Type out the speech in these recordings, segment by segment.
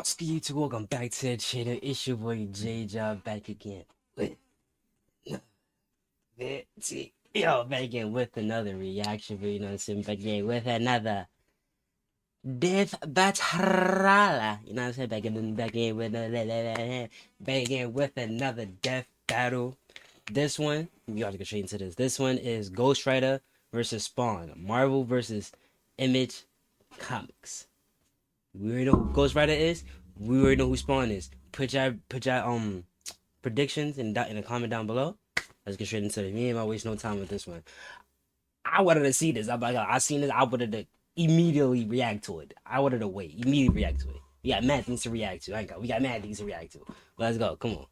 What's good, YouTube? Welcome back to the channel. It's your boy J Job back again with back again with another reaction video. You know what I'm saying? Back again with another Death Battle. You know what I'm saying? Back again with another Death Battle. This one, we gotta go straight into this. This one is Ghost Rider versus Spawn. Marvel versus Image Comics. We already know who Ghost Rider is. We already know who Spawn is. Put your predictions in the comment down below. Let's get straight into it. Me ain't gonna waste no time with this one. I wanted to see this. I'm like, I seen this. I wanted to immediately react to it. I wanted to immediately react to it. We got mad things to react to. We got mad things to react to. Let's go. Come on.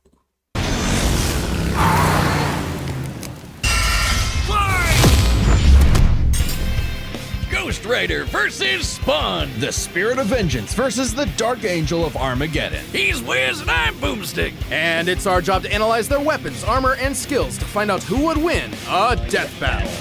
Ghost Rider versus Spawn. The Spirit of Vengeance versus the Dark Angel of Armageddon. He's Wiz and I'm Boomstick. And it's our job to analyze their weapons, armor, and skills to find out who would win a death battle.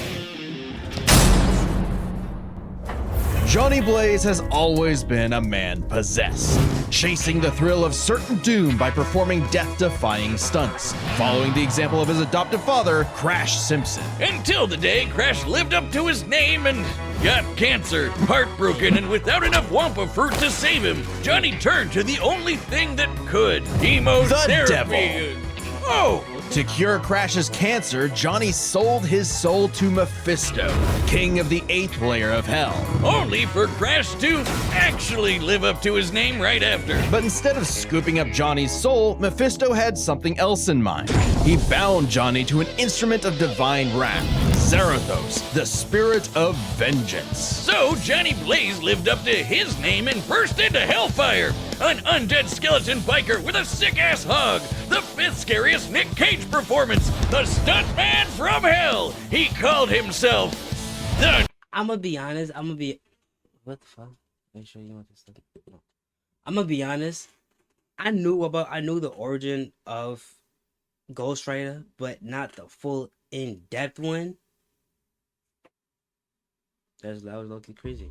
Johnny Blaze has always been a man possessed, chasing the thrill of certain doom by performing death-defying stunts, following the example of his adoptive father, Crash Simpson. Until the day Crash lived up to his name and got cancer. Heartbroken and without enough Wampa fruit to save him, Johnny turned to the only thing that could. Chemotherapy. The devil. Oh! To cure Crash's cancer, Johnny sold his soul to Mephisto, king of the 8th layer of hell. Only for Crash to actually live up to his name right after. But instead of scooping up Johnny's soul, Mephisto had something else in mind. He bound Johnny to an instrument of divine wrath, Zarathos, the Spirit of Vengeance. So Johnny Blaze lived up to his name and burst into Hellfire, an undead skeleton biker with a sick-ass hog, the 5th scariest Nick Cage performance, the stuntman from hell. He called himself the... I'm gonna be honest. What the fuck? Make sure you want this stuff. No. I'm gonna be honest. I knew the origin of Ghost Rider, but not the full in-depth one. That was low-key crazy.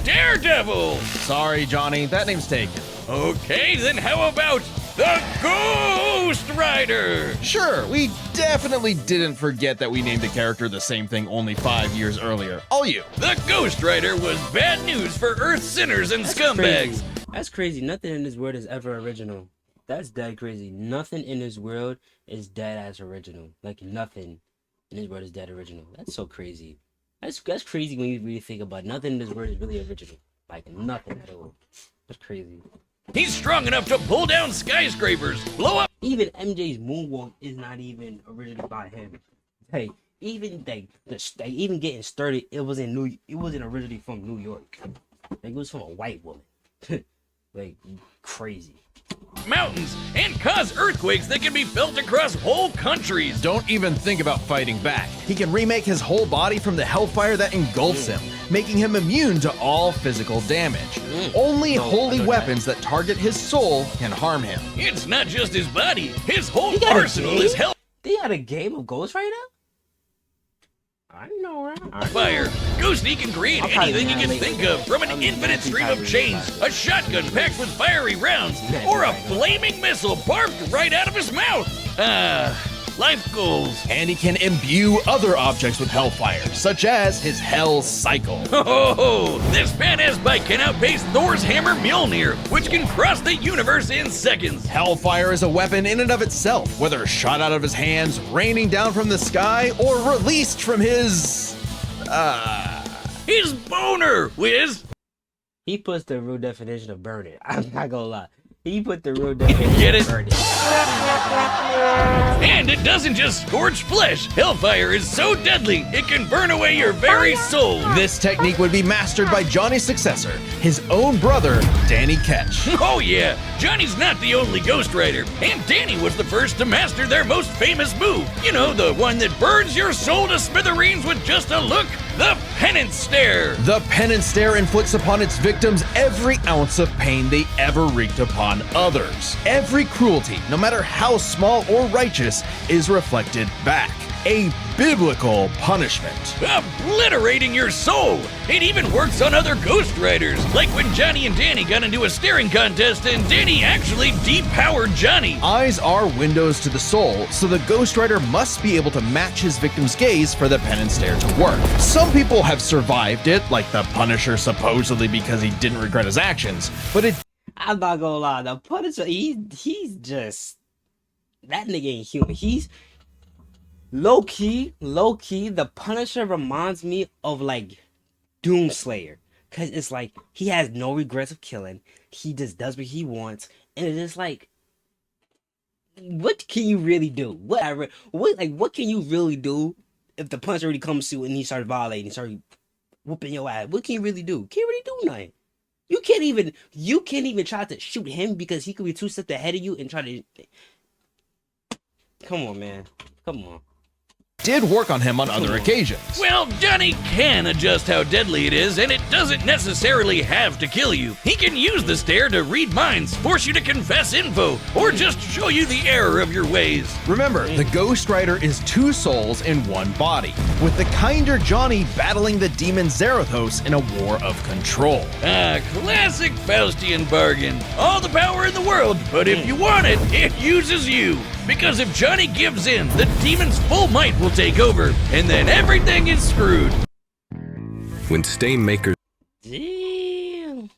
Daredevil. Sorry, Johnny, that name's taken. Okay, then how about the Ghost Rider? Sure, we definitely didn't forget that we named the character the same thing only 5 years earlier. All you. The Ghost Rider was bad news for Earth's sinners and scumbags. That's crazy. Nothing in this world is ever original. That's dead crazy. Nothing in this world is dead as original. Like, nothing in this world is dead original. That's so crazy. That's crazy when you really think about it. Nothing in this world is really original. Like, nothing at all. That's crazy. He's strong enough to pull down skyscrapers, blow up. Even MJ's moonwalk is not even original by him. Hey, even even getting started, it wasn't originally from New York. Like, it was from a white woman. Like, crazy. Mountains and cause earthquakes that can be felt across whole countries. Don't even think about fighting back. He can remake his whole body from the hellfire that engulfs him, making him immune to all physical damage. Only holy weapons that target his soul can harm him. It's not just his body, his whole arsenal is hell. They had a game of Ghost Rider? I know, right? Fire. Ghosty can create anything you can think of, from an infinite stream of chains, a shotgun packed with fiery rounds, or a flaming missile barfed right out of his mouth. Life goals. And he can imbue other objects with hellfire, such as his Hell Cycle. Oh, this badass bike can outpace Thor's hammer Mjolnir, which can cross the universe in seconds. Hellfire is a weapon in and of itself, whether shot out of his hands, raining down from the sky, or released from his boner, Wiz. He puts the real definition of burn it. I'm not gonna lie. He put the real definition Get it? of burn it. And it doesn't just scorch flesh. Hellfire is so deadly, it can burn away your very soul. This technique would be mastered by Johnny's successor, his own brother, Danny Ketch. Oh yeah, Johnny's not the only Ghost Rider, and Danny was the first to master their most famous move. You know, the one that burns your soul to smithereens with just a look, the Penance Stare. The Penance Stare inflicts upon its victims every ounce of pain they ever wreaked upon others. Every cruelty, no matter how small or righteous, is reflected back. a biblical punishment. Obliterating your soul! It even works on other Ghost Riders, like when Johnny and Danny got into a staring contest and Danny actually depowered Johnny. Eyes are windows to the soul, so the Ghost Rider must be able to match his victim's gaze for the pen and stare to work. Some people have survived it, like the Punisher supposedly because he didn't regret his actions, but it I'm not gonna lie, the Punisher, he's just, that nigga ain't human. He's low key, the Punisher reminds me of like Doomslayer. Cause it's like he has no regrets of killing. He just does what he wants. And it's just like, what can you really do? What can you really do if the Punisher really comes to you and he starts violating, starts whooping your ass? What can you really do? Can't really do nothing. You can't even try to shoot him because he could be 2 steps ahead of you and try to. Come on, man. Come on. did work on him on other occasions. Well, Johnny can adjust how deadly it is, and it doesn't necessarily have to kill you. He can use the stare to read minds, force you to confess info, or just show you the error of your ways. Remember, the Ghost Rider is 2 souls in 1 body, with the kinder Johnny battling the demon Zarathos in a war of control. Ah, classic Faustian bargain. All the power in the world, but if you want it, it uses you. Because if Johnny gives in, the demon's full might will take over, and then everything is screwed. When Stainmaker Damn.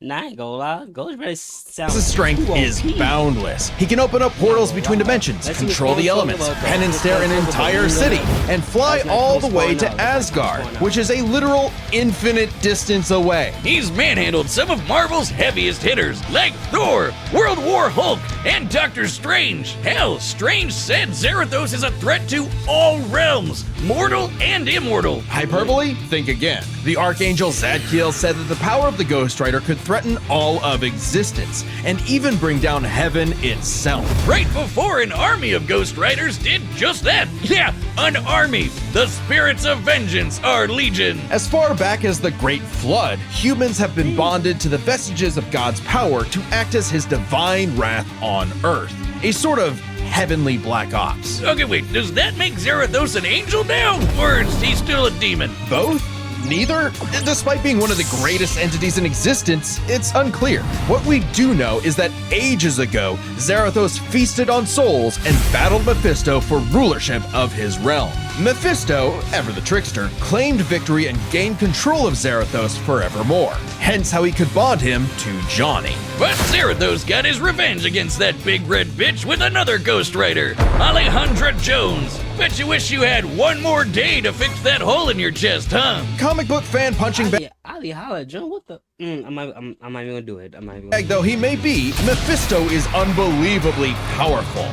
Nah, I ain't gonna lie. Ghost Rider sounds His strength too is OP. boundless. He can open up portals between dimensions, Let's see control what's the going on elements, about that. pen and stare an entire city, and fly That's not all the what's way going to on. That's Asgard, what's going on. which is a literal infinite distance away. He's manhandled some of Marvel's heaviest hitters, like Thor, World War Hulk, and Doctor Strange. Hell, Strange said Zarathos is a threat to all realms, mortal and immortal. Hyperbole? Think again. The Archangel Zadkiel said that the power of the Ghost Rider could threaten all of existence, and even bring down heaven itself. Right before an army of Ghost Riders did just that. Yeah, an army. The spirits of vengeance are legion. As far back as the Great Flood, humans have been bonded to the vestiges of God's power to act as his divine wrath on Earth, a sort of heavenly Black Ops. Okay, wait, does that make Zarathos an angel now? Or is he still a demon? Both? Neither? Despite being one of the greatest entities in existence, it's unclear. What we do know is that ages ago, Zarathos feasted on souls and battled Mephisto for rulership of his realm. Mephisto, ever the trickster, claimed victory and gained control of Zarathos forevermore, hence how he could bond him to Johnny. But Zarathos got his revenge against that big red bitch with another Ghost Rider, Alejandra Jones. Bet you wish you had one more day to fix that hole in your chest, huh? Comic book fan punching bag Ali Holla, John, what the? I'm not even gonna do it. I'm not even though he may be, Mephisto is unbelievably powerful.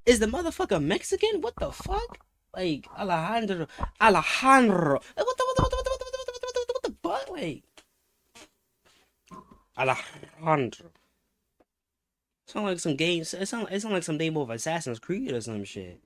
Is the motherfucker Mexican? What the fuck? Like Alejandro. What the fuck? Like Alejandro. Sound like some games. It sound like some name of Assassin's Creed or some shit.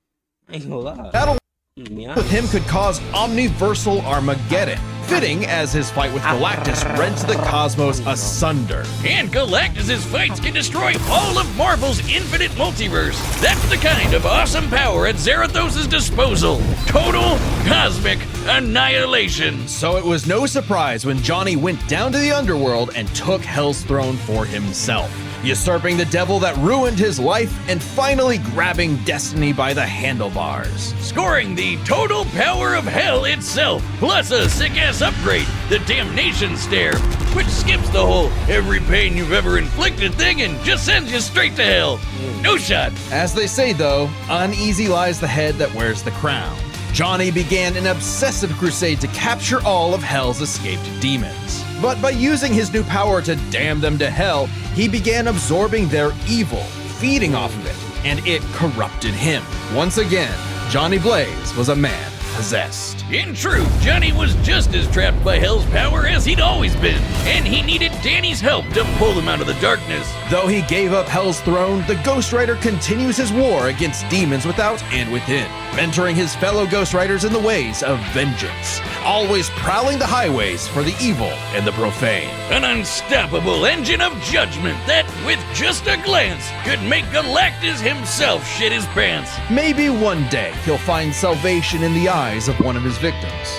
I ain't gonna lie. Battle Yeah. with him could cause omniversal Armageddon, fitting as his fight with Galactus rents the cosmos asunder. And Galactus' fights can destroy all of Marvel's infinite multiverse. That's the kind of awesome power at Zarathos' disposal. Total cosmic annihilation. So it was no surprise when Johnny went down to the underworld and took Hell's throne for himself, usurping the devil that ruined his life and finally grabbing destiny by the handlebars. Scoring the total power of hell itself, plus a sick-ass upgrade, the Damnation Stare, which skips the whole every pain you've ever inflicted thing and just sends you straight to hell. No shot. As they say though, uneasy lies the head that wears the crown. Johnny began an obsessive crusade to capture all of Hell's escaped demons. But by using his new power to damn them to hell, he began absorbing their evil, feeding off of it, and it corrupted him. Once again, Johnny Blaze was a man possessed. In truth, Johnny was just as trapped by Hell's power as he'd always been, and he needed Danny's help to pull him out of the darkness. Though he gave up Hell's throne, the Ghost Rider continues his war against demons without and within, mentoring his fellow Ghost Riders in the ways of vengeance, always prowling the highways for the evil and the profane. An unstoppable engine of judgment that, with just a glance, could make Galactus himself shit his pants. Maybe one day he'll find salvation in the eyes of one of his victims.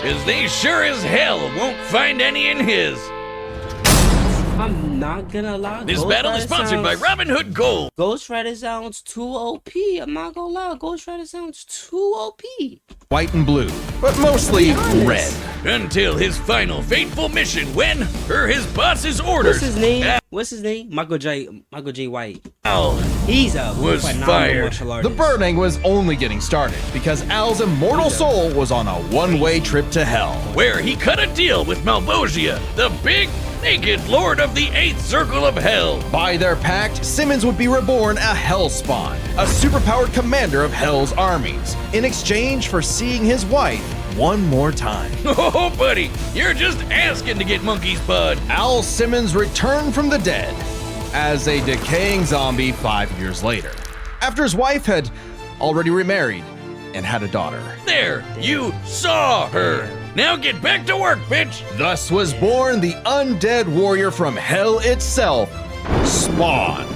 Cause they sure as hell won't find any in his. I'm not gonna lie. This Ghost battle is Rider sponsored by sounds- Robin Hood Gold. Ghost Rider sounds too OP. I'm not gonna lie. Ghost Rider sounds too OP. White and blue, but mostly Be honest. red. Until his final fateful mission when, per his boss's orders, What's his name? What's his name? Michael J. White. Al He's a Was phenomenal fired. martial The artist. burning was only getting started because Al's immortal soul was on a one-way trip to hell. where he cut a deal with Malvosia, the big, naked lord of the 8th Circle of Hell. By their pact, Simmons would be reborn a Hellspawn, a superpowered commander of Hell's armies, in exchange for seeing his wife one more time. Oh, buddy, you're just asking to get monkey's bud. Al Simmons returned from the dead as a decaying zombie 5 years later, after his wife had already remarried and had a daughter. There, you saw her. Now get back to work, bitch. Thus was born the undead warrior from hell itself, Spawn.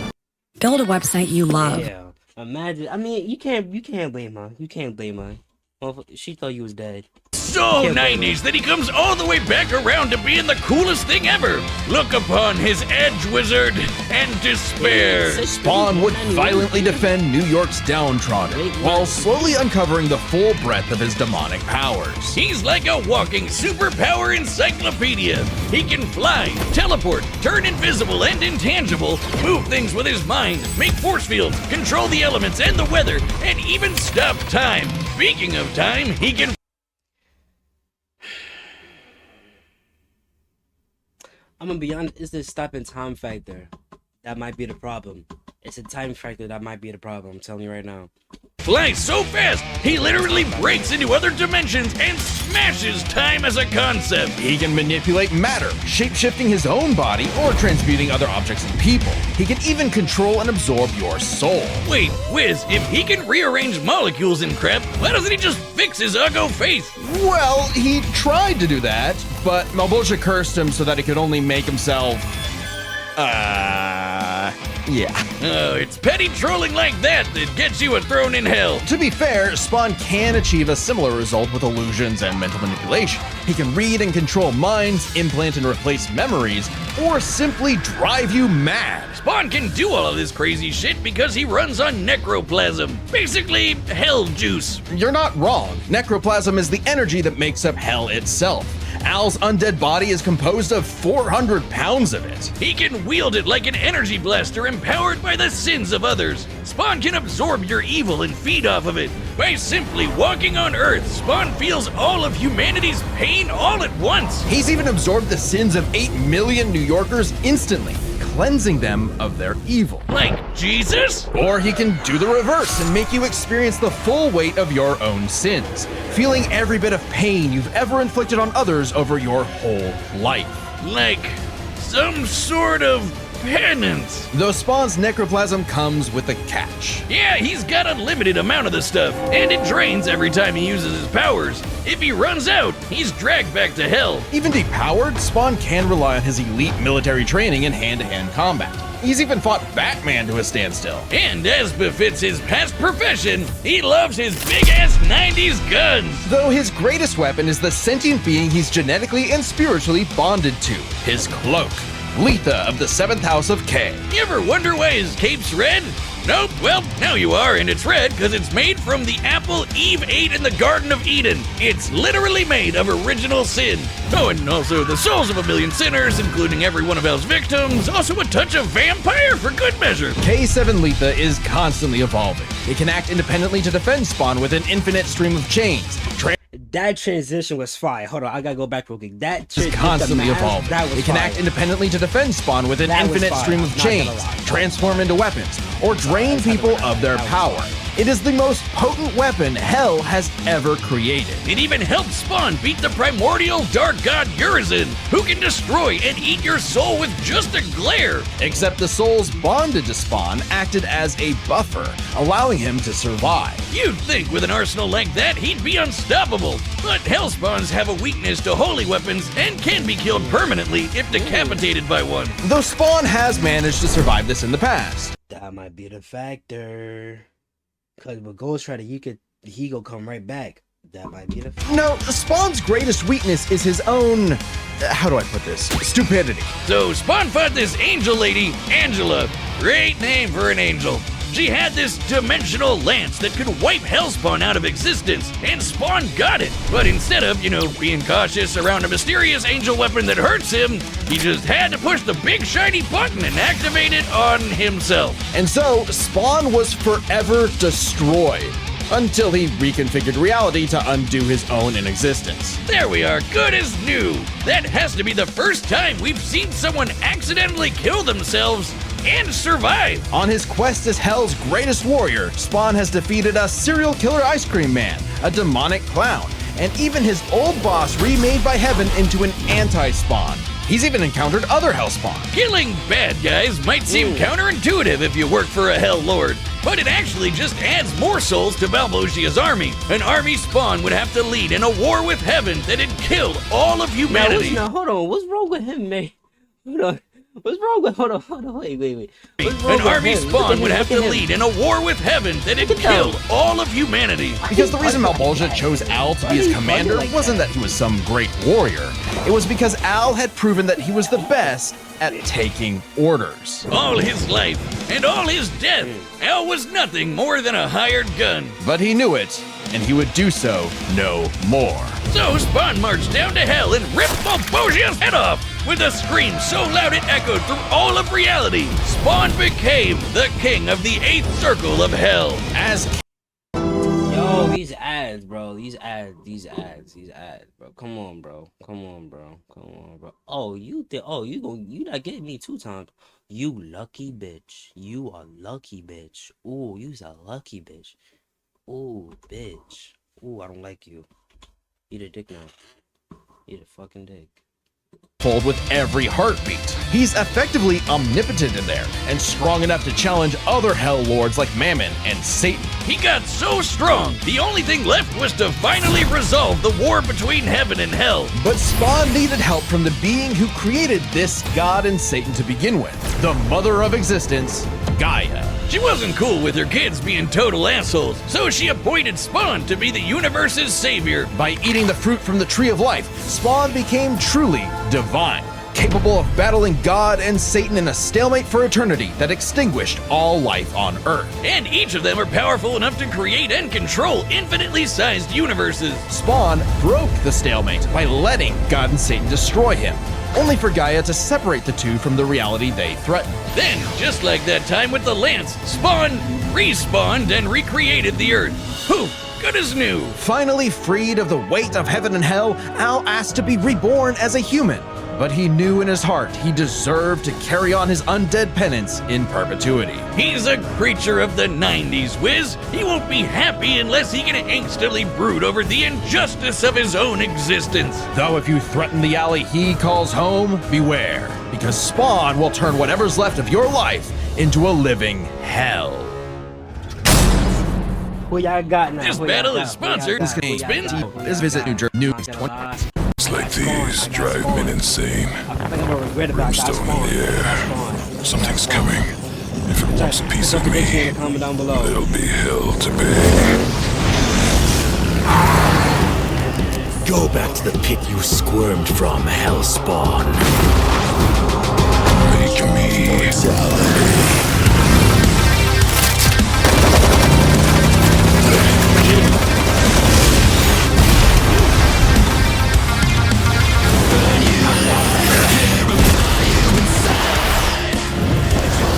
Build a website you love. Yeah. Imagine. I mean, you can't blame her. You can't blame her. Well, she thought you was dead. So Can't blame 90s that he comes all the way back around to being the coolest thing ever. Look upon his edge wizard and despair. Spawn would violently defend New York's downtrodden, while slowly uncovering the full breadth of his demonic powers. He's like a walking superpower encyclopedia. He can fly, teleport, turn invisible and intangible, move things with his mind, make force fields, control the elements and the weather, and even stop time. Speaking of time, he can I'm gonna be honest. It's this stopping time factor that might be the problem. It's a time factor that might be the problem. I'm telling you right now. fly so fast, he literally breaks into other dimensions and smashes time as a concept. He can manipulate matter, shape-shifting his own body or transmuting other objects and people. He can even control and absorb your soul. Wait, Wiz, if he can rearrange molecules and crap, why doesn't he just fix his uggo face? Well, he tried to do that, but Malvosia cursed him so that he could only make himself... yeah. Oh, it's petty trolling like that that gets you a throne in hell. To be fair, Spawn can achieve a similar result with illusions and mental manipulation. He can read and control minds, implant and replace memories, or simply drive you mad. Spawn can do all of this crazy shit because he runs on necroplasm. Basically, hell juice. You're not wrong. Necroplasm is the energy that makes up hell itself. Al's undead body is composed of 400 pounds of it. He can wield it like an energy blaster empowered by the sins of others. Spawn can absorb your evil and feed off of it. By simply walking on Earth, Spawn feels all of humanity's pain all at once. He's even absorbed the sins of 8 million New Yorkers instantly, cleansing them of their evil. Like Jesus? Or he can do the reverse and make you experience the full weight of your own sins, feeling every bit of pain you've ever inflicted on others over your whole life. Like some sort of penance. Though Spawn's necroplasm comes with a catch. Yeah, he's got unlimited amount of the stuff, and it drains every time he uses his powers. If he runs out, he's dragged back to hell. Even depowered, Spawn can rely on his elite military training in hand-to-hand combat. He's even fought Batman to a standstill. And as befits his past profession, he loves his big-ass 90s guns. Though his greatest weapon is the sentient being he's genetically and spiritually bonded to, his cloak. Letha of the 7th House of K. You ever wonder why his cape's red? Nope, well, now you are, and it's red because it's made from the apple Eve ate in the Garden of Eden. It's literally made of original sin. Oh, and also the souls of a million sinners, including every one of hell's victims. Also a touch of vampire for good measure. K7 Letha is constantly evolving. It can act independently to defend Spawn with an infinite stream of chains. That transition was fire. Hold on, I gotta go back real quick. That Is constantly evolving. That was It can fire. act independently to defend Spawn with an That was infinite fire. stream of I'm not gonna chains, lie. transform into weapons, or drain people of their power. It is the most potent weapon Hell has ever created. It even helped Spawn beat the primordial dark god Urizen, who can destroy and eat your soul with just a glare. Except the souls bonded to Spawn acted as a buffer, allowing him to survive. You'd think with an arsenal like that, he'd be unstoppable. But Hellspawns have a weakness to holy weapons and can be killed permanently if decapitated by one. Though Spawn has managed to survive this in the past. That might be the factor. Cause with Ghost Rider, he go come right back. That might be the factor. No, Spawn's greatest weakness is his own, how do I put this? Stupidity. So Spawn fought this angel lady, Angela. Great name for an angel. She had this dimensional lance that could wipe Hellspawn out of existence, and Spawn got it. But instead of, being cautious around a mysterious angel weapon that hurts him, he just had to push the big shiny button and activate it on himself. And so, Spawn was forever destroyed, until he reconfigured reality to undo his own inexistence. There we are, good as new. That has to be the first time we've seen someone accidentally kill themselves and survive. On his quest as Hell's greatest warrior, Spawn has defeated a serial killer ice cream man, a demonic clown, and even his old boss remade by Heaven into an anti-Spawn. He's even encountered other Hellspawn. Killing bad guys might seem counterintuitive if you work for a Hell Lord, but it actually just adds more souls to Balbosia's army. An army Spawn would have to lead in a war with Heaven that had killed all of humanity. Now, hold on. What's wrong with him, man? Hold on. What's wrong with? Hold on. Wait. What's wrong An with army him? Spawn would Look have at to him. lead in a war with Heaven that had Look at killed all of humanity. Because the reason Malbolgia chose Al to be his Why are you commander like wasn't that he was some great warrior. It was because Al had proven that he was the best at taking orders. All his life and all his death, Al was nothing more than a hired gun. But he knew it, and he would do so no more. So Spawn marched down to Hell and ripped Malbosia's head off with a scream so loud it echoed through all of reality. Spawn became the king of the 8th circle of Hell. As Yo, these ads, bro. These ads, bro. Come on, bro. Oh, you not getting me 2 times. You lucky bitch. You a lucky bitch. Ooh, you's a lucky bitch. Ooh, bitch. Ooh, I don't like you. Eat a dick now. Eat a fucking dick. pulled with every heartbeat. He's effectively omnipotent in there, and strong enough to challenge other Hell Lords like Mammon and Satan. He got so strong, the only thing left was to finally resolve the war between heaven and hell. But Spawn needed help from the being who created this god and Satan to begin with, the mother of existence, Gaia. She wasn't cool with her kids being total assholes, so she appointed Spawn to be the universe's savior. By eating the fruit from the Tree of Life, Spawn became truly divine, capable of battling God and Satan in a stalemate for eternity that extinguished all life on Earth. And each of them are powerful enough to create and control infinitely sized universes. Spawn broke the stalemate by letting God and Satan destroy him, only for Gaia to separate the two from the reality they threatened. Then, just like that time with the Lance, Spawn respawned and recreated the Earth. Poof, good as new. Finally freed of the weight of heaven and hell, Al asked to be reborn as a human. But he knew in his heart he deserved to carry on his undead penance in perpetuity. He's a creature of the 90s, Wiz. He won't be happy unless he can angstily brood over the injustice of his own existence. Though if you threaten the alley he calls home, beware, because Spawn will turn whatever's left of your life into a living hell. Who y'all got now? This Who y'all battle got? is sponsored. Who y'all got? Spin. Who y'all got? Let's visit New Jersey News 20. It's like these drive men insane. I think I'm gonna regret about that. Brimstone in the air. Something's coming. If it wants a piece of me, Comment down below. there'll be hell to pay. Go back to the pit you squirmed from, Hellspawn. Make me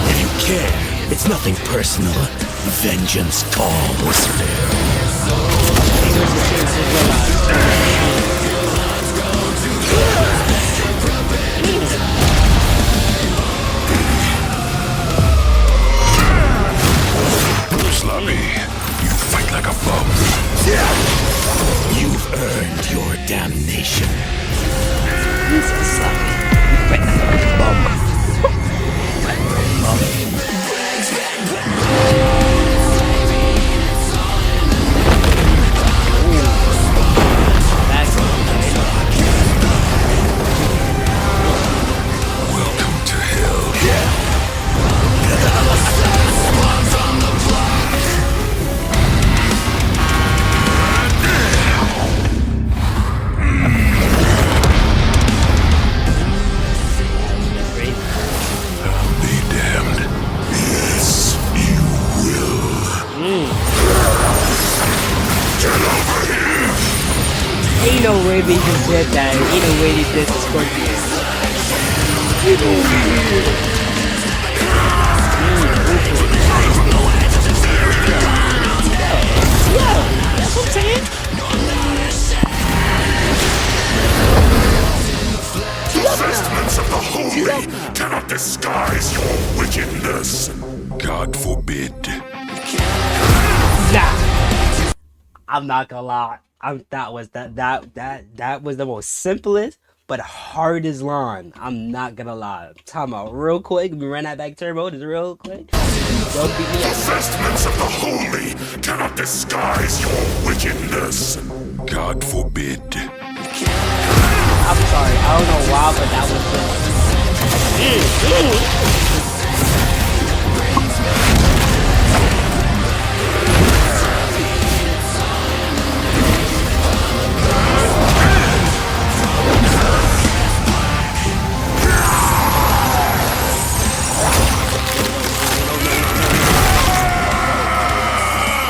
If you care, it's nothing personal. Vengeance calls. sloppy. even said that. Ain't no way he did the Scorpion. That's what I'm saying. Vestments of the holy cannot disguise your wickedness. God forbid. Nah, I'm not gonna lie. That was that was the most simplest but hardest line. I'm not gonna lie. Time out real quick. We run that back turbo just real quick. Don't beat me The up. vestments of the holy cannot disguise your wickedness. God forbid. I'm sorry. I don't know why, but that was just.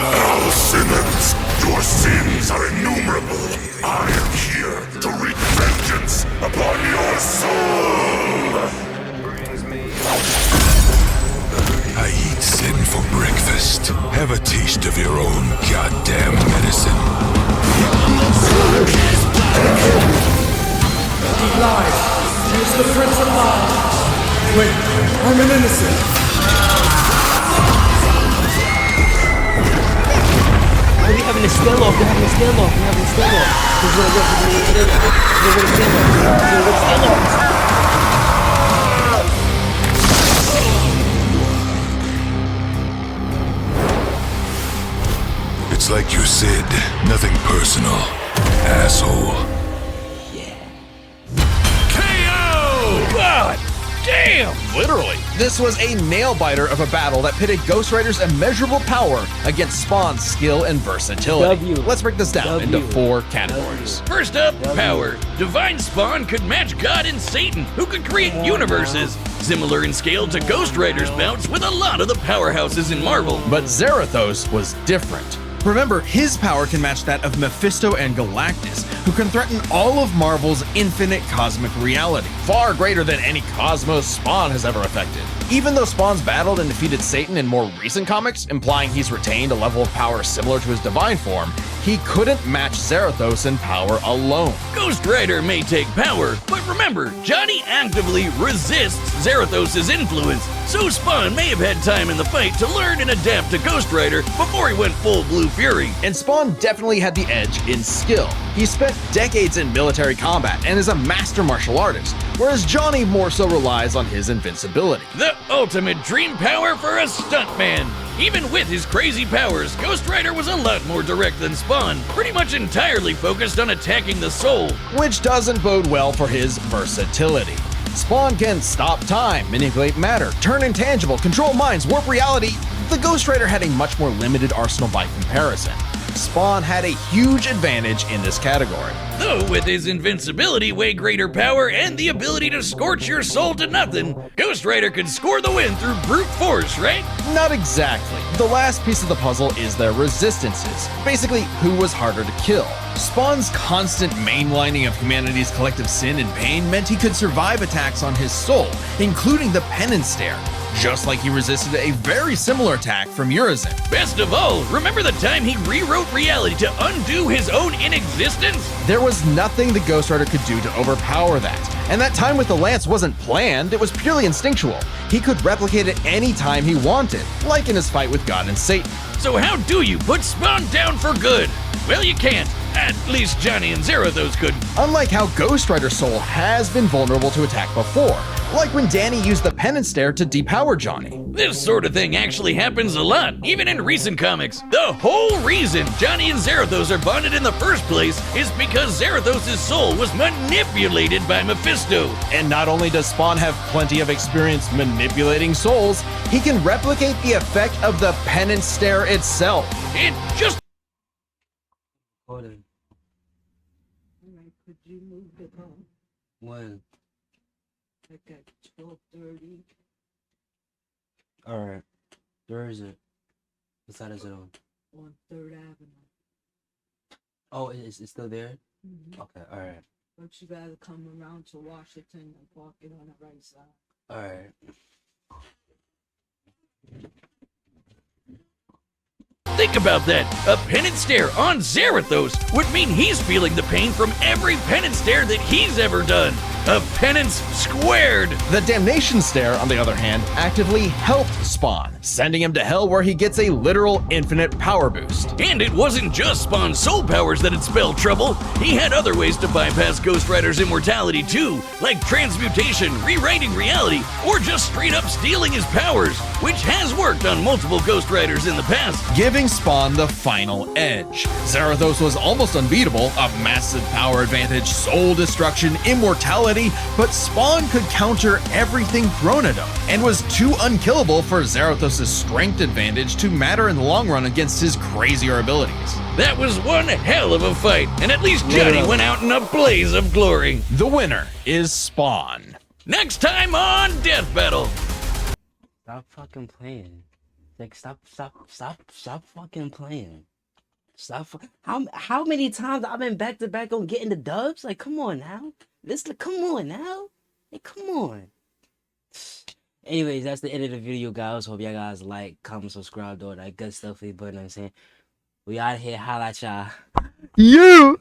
Al Simmons, your sins are innumerable. I am here to wreak vengeance upon your soul. I eat sin for breakfast. Have a taste of your own goddamn medicine. He lied. He is the Prince of Lies. Wait, I'm an innocent. Oh, we having a standoff. We're having a standoff. We're having a standoff. We're having a standoff. It's like you said, nothing personal, asshole. KO! God damn! Literally. This was a nail-biter of a battle that pitted Ghost Rider's immeasurable power against Spawn's skill and versatility. W. Let's break this down into 4 categories. First up, power. Divine Spawn could match God and Satan, who could create universes. Similar in scale to Ghost Rider's bouts with a lot of the powerhouses in Marvel. But Zarathos was different. Remember, his power can match that of Mephisto and Galactus, who can threaten all of Marvel's infinite cosmic reality, far greater than any cosmos Spawn has ever affected. Even though Spawn's battled and defeated Satan in more recent comics, implying he's retained a level of power similar to his divine form, he couldn't match Zarathos in power alone. Ghost Rider may take power, but remember, Johnny actively resists Zarathos' influence, so Spawn may have had time in the fight to learn and adapt to Ghost Rider before he went full Blue Fury. And Spawn definitely had the edge in skill. He spent decades in military combat and is a master martial artist, whereas Johnny more so relies on his invincibility. The ultimate dream power for a stuntman. Even with his crazy powers, Ghost Rider was a lot more direct than Spawn, pretty much entirely focused on attacking the soul. Which doesn't bode well for his versatility. Spawn can stop time, manipulate matter, turn intangible, control minds, warp reality. The Ghost Rider had a much more limited arsenal by comparison. Spawn had a huge advantage in this category. Though with his invincibility, way greater power, and the ability to scorch your soul to nothing, Ghost Rider could score the win through brute force, right? Not exactly. The last piece of the puzzle is their resistances. Basically, who was harder to kill. Spawn's constant mainlining of humanity's collective sin and pain meant he could survive attacks on his soul, including the Penance Stare, just like he resisted a very similar attack from Urizen. Best of all, remember the time he rewrote reality to undo his own inexistence? There was nothing the Ghost Rider could do to overpower that, and that time with the Lance wasn't planned, it was purely instinctual. He could replicate it any time he wanted, like in his fight with God and Satan. So how do you put Spawn down for good? Well, you can't. At least Johnny and Zarathos couldn't. Unlike how Ghost Rider's soul has been vulnerable to attack before, like when Danny used the Penance Stare to depower Johnny. This sort of thing actually happens a lot, even in recent comics. The whole reason Johnny and Zarathos are bonded in the first place is because Zarathos' soul was manipulated by Mephisto. And not only does Spawn have plenty of experience manipulating souls, he can replicate the effect of the Penance Stare itself. It just Hold on. Alright, could you move the call? When? Like at 12:30. Alright. Where is it? What side is it on? On 3rd Avenue. Oh, it's still there? Okay, alright. But you gotta come around to Washington and park it on the right side. Alright. Think about that. A penance stare on Zarathos would mean he's feeling the pain from every penance stare that he's ever done. A penance squared. The Damnation Stare, on the other hand, actively helped Spawn, sending him to hell where he gets a literal infinite power boost. And it wasn't just Spawn's soul powers that had spelled trouble. He had other ways to bypass Ghost Rider's immortality too, like transmutation, rewriting reality, or just straight up stealing his powers, which has worked on multiple Ghost Riders in the past. Giving Spawn the final edge. Zarathos was almost unbeatable, a massive power advantage, soul destruction, immortality, but Spawn could counter everything thrown at him, and was too unkillable for Zarathos' strength advantage to matter in the long run against his crazier abilities. That was one hell of a fight, and at least Johnny went out in a blaze of glory. The winner is Spawn. Next time on Death Battle. Stop fucking playing. Like, stop fucking playing. How many times I've been back to back on getting the dubs? Like, come on now. Come on now. Like, come on. Anyways, that's the end of the video, guys. Hope y'all guys like, comment, subscribe, all that good stuff. But you know what I'm saying? We out here. Holla at y'all. You!